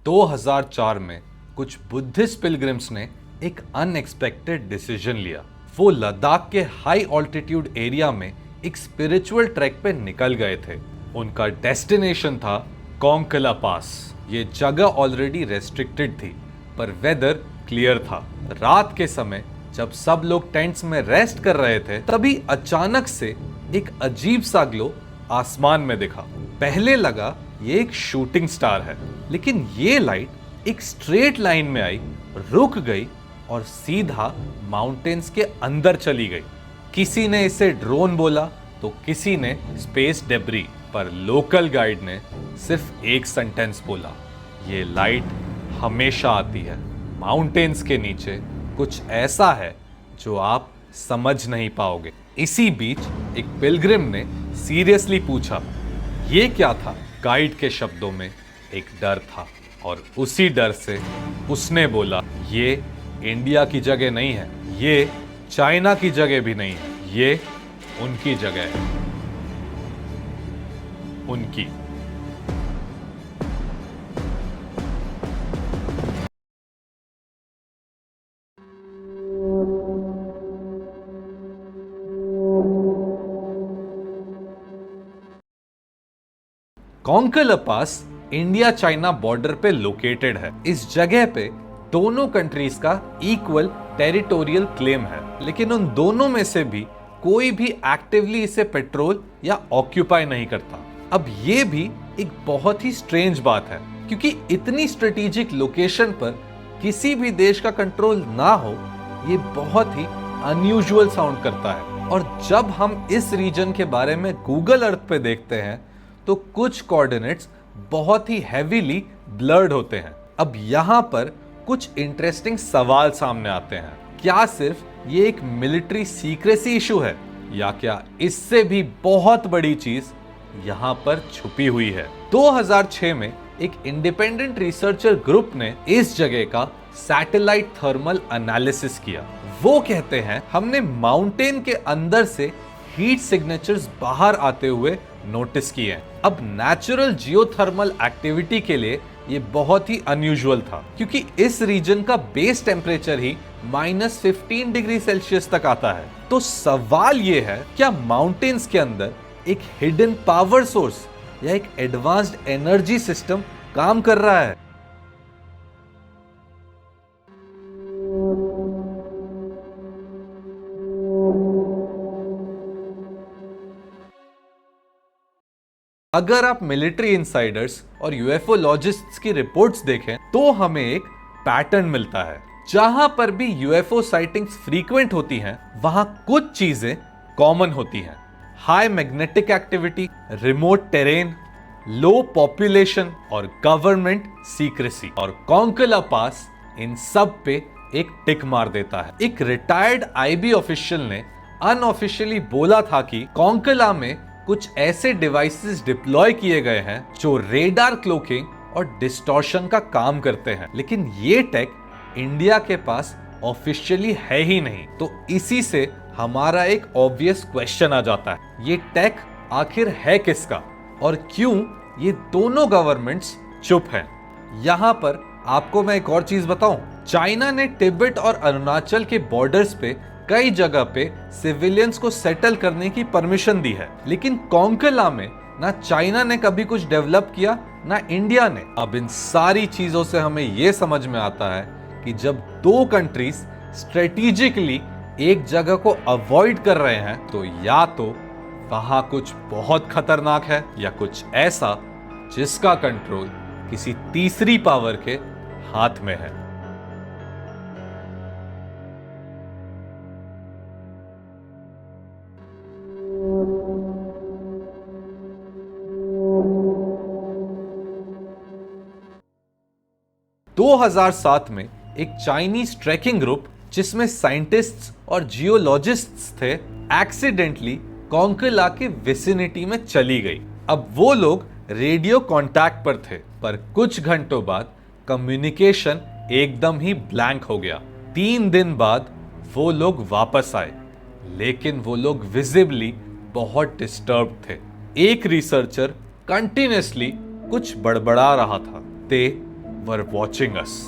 2004 में कुछ Buddhist pilgrims ने एक अनएक्सपेक्टेड डिसीजन लिया। वो लद्दाख के हाई ऑल्टीट्यूड एरिया में एक स्पिरिचुअल ट्रैक पे निकल गए थे। उनका डेस्टिनेशन था कोंकला पास। ये जगह ऑलरेडी रेस्ट्रिक्टेड थी, पर वेदर क्लियर था। रात के समय जब सब लोग टेंट्स में रेस्ट कर रहे थे, तभी अचानक से एक अजीब सा ग्लो आसमान में दिखा। पहले लगा ये एक शूटिंग स्टार है, लेकिन ये लाइट एक स्ट्रेट लाइन में आई, रुक गई और सीधा माउंटेन्स के अंदर चली गई। किसी ने इसे ड्रोन बोला तो किसी ने स्पेस डेब्री, पर लोकल गाइड ने सिर्फ एक सेंटेंस बोला, ये लाइट हमेशा आती है। माउंटेन्स के नीचे कुछ ऐसा है जो आप समझ नहीं पाओगे। इसी बीच एक पिलग्रिम ने सीरियसली पूछा, ये क्या था? गाइड के शब्दों में एक डर था, और उसी डर से उसने बोला, ये इंडिया की जगह नहीं है, ये चाइना की जगह भी नहीं है, ये उनकी जगह है, उनकी। कोंकला पास इंडिया चाइना बॉर्डर पे लोकेटेड है। इस जगह पे दोनों कंट्रीज का इक्वल टेरिटोरियल क्लेम है, लेकिन उन दोनों में से भी कोई भी एक्टिवली इसे पेट्रोल या ऑक्यूपाई नहीं करता। अब ये भी एक बहुत ही स्ट्रेंज बात है, क्योंकि इतनी स्ट्रेटेजिक लोकेशन पर किसी भी देश का कंट्रोल ना हो, ये बहुत ही अनयूजुअल साउंड करता है। और जब हम इस रीजन के बारे में गूगल अर्थ पे देखते हैं तो कुछ कोऑर्डिनेट्स बहुत ही हेवीली ब्लर्ड होते हैं। अब यहां पर कुछ इंटरेस्टिंग सवाल सामने आते हैं। क्या सिर्फ ये एक मिलिट्री सीक्रेसी इशू है, या क्या इससे भी बहुत बड़ी चीज यहां पर छुपी हुई है? 2006 में एक इंडिपेंडेंट रिसर्चर ग्रुप ने इस जगह का सैटेलाइट थर्मल एनालिसिस किया। वो कहते हैं, हमने माउंटेन के अंदर से हीट सिग्नेचर्स बाहर आते हुए नोटिस किए हैं। अब नेचुरल जियोथर्मल एक्टिविटी के लिए ये बहुत ही अनयूजुअल था, क्योंकि इस रीजन का बेस टेम्परेचर ही -15 डिग्री सेल्सियस तक आता है। तो सवाल ये है, क्या माउंटेन्स के अंदर एक हिडन पावर सोर्स या एक एडवांस्ड एनर्जी सिस्टम काम कर रहा है? अगर आप मिलिट्री इनसाइडर्स और यूएफओलॉजिस्ट्स की रिपोर्ट्स देखें तो हमें एक पैटर्न मिलता है। जहां पर भी यूएफओ साइटिंग्स फ्रीक्वेंट होती हैं, वहां कुछ चीजें कॉमन होती हैं। High magnetic activity, remote terrain, low population और गवर्नमेंट सीक्रेसी। और कोंकला पास इन सब पे एक टिक मार देता है। एक रिटायर्ड आईबी ऑफिशियल ने अनऑफिशियली बोला था कि कोंकला में कुछ ऐसे डिवाइसेस डिप्लॉय किए गए हैं जो रेडार क्लोकिंग और डिस्टॉर्शन का काम करते हैं, लेकिन ये टेक इंडिया के पास ऑफिशियली है ही नहीं। तो इसी से हमारा एक ऑब्वियस क्वेश्चन आ जाता है, ये टेक आखिर है किसका और क्यों ये दोनों गवर्नमेंट्स चुप हैं? यहां पर आपको मैं एक और चीज बताऊं, चाइना ने तिब्बत और अरुणाचल के बॉर्डर्स पे कई जगह पे सिविलियंस को सेटल करने की परमिशन दी है, लेकिन कोंकला में ना चाइना ने कभी कुछ डेवलप किया ना इंडिया ने। अब इन सारी चीजों से हमें यह समझ में आता है कि जब दो कंट्रीज स्ट्रेटेजिकली एक जगह को अवॉइड कर रहे हैं, तो या तो वहां कुछ बहुत खतरनाक है या कुछ ऐसा जिसका कंट्रोल किसी तीसरी पावर के हाथ में है। दो 2007 में एक चाइनीज ट्रैकिंग ग्रुप जिसमें साइंटिस्ट्स और जियोलॉजिस्ट्स थे, एक्सीडेंटली कोंकला के विसिनिटी में चली गई। अब वो लोग रेडियो कांटेक्ट पर थे, पर कुछ घंटों बाद कम्युनिकेशन एकदम ही ब्लैंक हो गया। 3 दिन बाद वो लोग वापस आए, लेकिन वो लोग विजिबली बहुत डिस्टर्ब थे। एक रिसर्चर कंटिन्यूअसली कुछ बड़बड़ा रहा था। ते were watching us,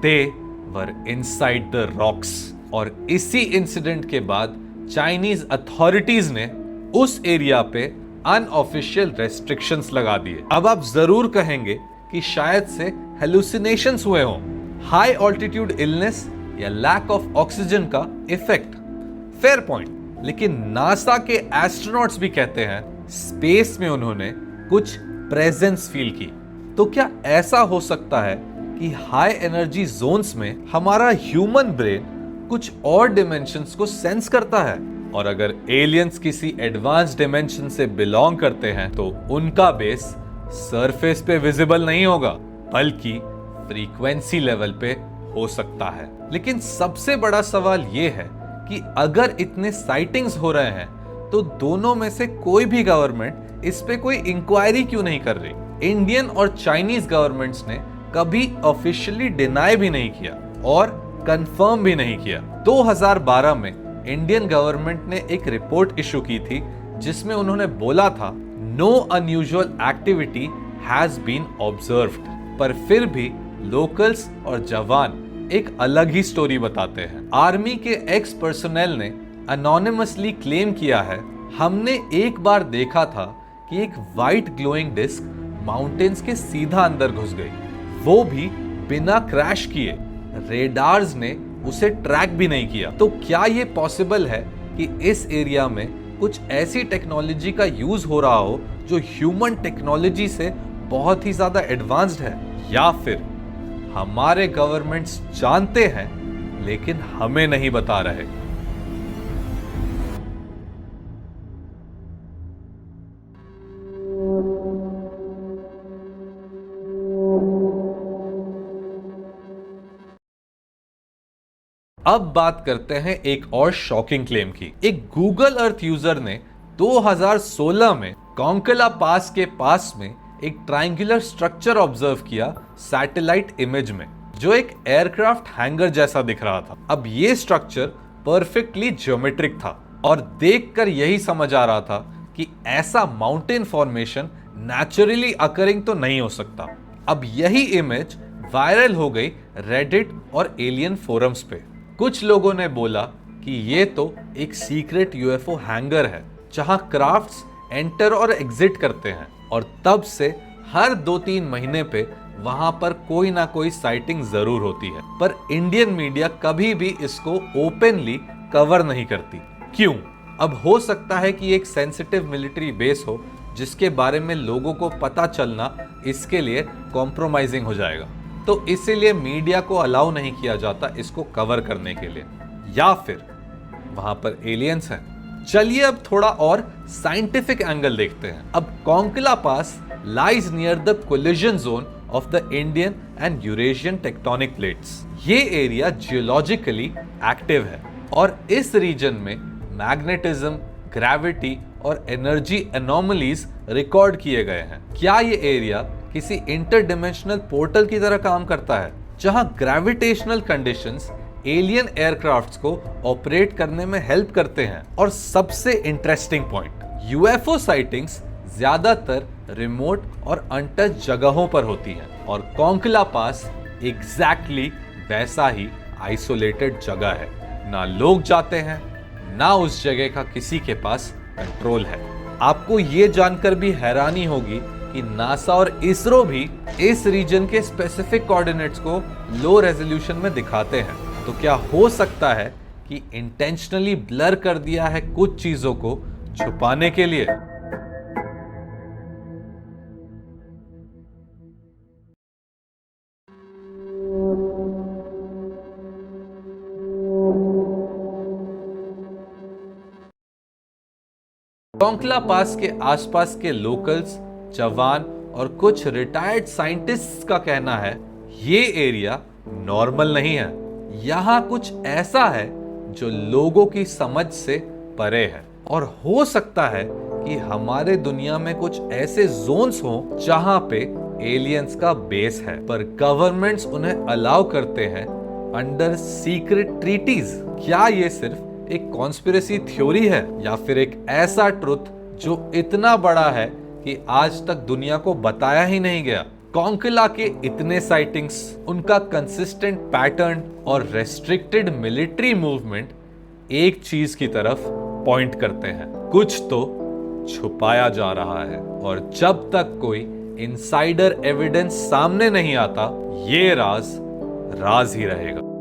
they were inside the rocks. और इसी इंसिडेंट के बाद चाइनीज अथॉरिटीज ने उस एरिया पे अनऑफिशियल रेस्ट्रिक्शंस लगा दिए। अब आप जरूर कहेंगे कि शायद से हेलुसिनेशंस हुए हों, हाई ऑल्टीट्यूड इलनेस या लैक ऑफ ऑक्सीजन का इफेक्ट। फेयर पॉइंट, लेकिन नासा के एस्ट्रोनॉट्स भी कहते हैं स्पेस में उन्होंने कुछ प्रेजेंस फील की। तो क्या ऐसा हो सकता है कि हाई एनर्जी जोन्स में हमारा ह्यूमन ब्रेन कुछ और डिमेंशंस को सेंस करता है? और अगर एलियंस किसी एडवांस डिमेंशन से बिलोंग करते हैं तो उनका बेस सरफेस पे विजिबल नहीं होगा, बल्कि फ्रीक्वेंसी लेवल पे हो सकता है। लेकिन सबसे बड़ा सवाल यह है कि अगर इतने साइटिंग्स हो रहे हैं तो दोनों में से कोई भी गवर्नमेंट इस पे कोई इंक्वायरी क्यों नहीं कर रही? इंडियन और चाइनीज गवर्नमेंट्स ने कभी ऑफिशियली डिनाई भी नहीं किया और कंफर्म भी नहीं किया। 2012 में इंडियन गवर्नमेंट ने एक रिपोर्ट इशू की थी जिसमें उन्होंने बोला था no unusual activity has been observed, पर फिर भी लोकल्स और जवान एक अलग ही स्टोरी बताते हैं। आर्मी के एक्स पर्सनेल ने अनोनिमसली क्लेम किया है, हमने एक बार देखा था कि एक व्हाइट ग्लोइंग डिस्क माउंटेन्स के सीधा अंदर घुस गई, वो भी बिना क्रैश किए। रेडार्स ने उसे ट्रैक भी नहीं किया। तो क्या ये पॉसिबल है कि इस एरिया में कुछ ऐसी टेक्नोलॉजी का यूज हो रहा हो जो ह्यूमन टेक्नोलॉजी से बहुत ही ज्यादा एडवांस्ड है? या फिर हमारे गवर्नमेंट्स जानते हैं लेकिन हमें नहीं बता रहे? अब बात करते हैं एक और शॉकिंग क्लेम की। एक गूगल अर्थ यूजर ने 2016 में कोंकला पास के पास में एक ट्रायंगुलर स्ट्रक्चर ऑब्जर्व किया सैटेलाइट इमेज में, जो एक एयरक्राफ्ट हैंगर जैसा दिख रहा था। अब ये स्ट्रक्चर परफेक्टली ज्योमेट्रिक था और देखकर यही समझ आ रहा था कि ऐसा माउंटेन फॉर्मेशन नेचुरली अकरिंग तो नहीं हो सकता। अब यही इमेज वायरल हो गई रेडिट और एलियन फोरम्स पे। कुछ लोगों ने बोला कि ये तो एक सीक्रेट यूएफओ हैंगर है जहां क्राफ्ट्स एंटर और एग्जिट करते हैं, और तब से हर 2-3 महीने पे वहां पर कोई ना कोई साइटिंग जरूर होती है। पर इंडियन मीडिया कभी भी इसको ओपनली कवर नहीं करती। क्यों? अब हो सकता है कि एक सेंसिटिव मिलिट्री बेस हो जिसके बारे में लोगों को पता चलना इसके लिए कॉम्प्रोमाइजिंग हो जाएगा, तो इसीलिए मीडिया को अलाउ नहीं किया जाता इसको कवर करने के लिए। या फिर वहां पर एलियंस हैं। चलिए अब थोड़ा और साइंटिफिक एंगल देखते हैं। अब Kongka La pass lies near the collision zone of the Indian and Eurasian tectonic plates. ये एरिया जियोलॉजिकली एक्टिव है और इस रीजन में मैग्नेटिज्म, ग्रेविटी और एनर्जी एनोमलीज रिकॉर्ड किए गए हैं। क्या ये एरिया किसी इंटरडिमेंशनल पोर्टल की तरह काम करता है जहां ग्रेविटेशनल कंडीशंस एलियन एयरक्राफ्ट्स को ऑपरेट करने में हेल्प करते हैं? और सबसे इंटरेस्टिंग पॉइंट, यूएफओ साइटिंग्स ज्यादातर रिमोट और अनटच जगहों पर होती हैं और कोंकला पास एग्जैक्टली वैसा ही आइसोलेटेड जगह है। ना लोग जाते हैं, ना उस जगह का किसी के पास कंट्रोल है। आपको ये जानकर भी हैरानी होगी कि नासा और इसरो भी इस रीजन के स्पेसिफिक कोऑर्डिनेट्स को लो रेजोल्यूशन में दिखाते हैं। तो क्या हो सकता है कि इंटेंशनली ब्लर कर दिया है कुछ चीजों को छुपाने के लिए? कोंकला पास के आसपास के लोकल्स, जवान और कुछ रिटायर्ड साइंटिस्ट्स का कहना है ये एरिया नॉर्मल नहीं है। यहां कुछ ऐसा है जो लोगों की समझ से परे है, और हो सकता है कि हमारे दुनिया में कुछ ऐसे जोन्स हों जहां पे एलियंस का बेस है, पर गवर्नमेंट्स उन्हें अलाउ करते हैं अंडर सीक्रेट ट्रीटीज। क्या ये सिर्फ एक कॉन्स्पिरेसी थ्योरी है या फिर एक ऐसा ट्रुथ जो इतना बड़ा है कि आज तक दुनिया को बताया ही नहीं गया? कॉन्किला के इतने साइटिंग्स, उनका कंसिस्टेंट पैटर्न और रेस्ट्रिक्टेड मिलिट्री मूवमेंट एक चीज की तरफ पॉइंट करते हैं, कुछ तो छुपाया जा रहा है। और जब तक कोई इनसाइडर एविडेंस सामने नहीं आता, ये राज राज ही रहेगा।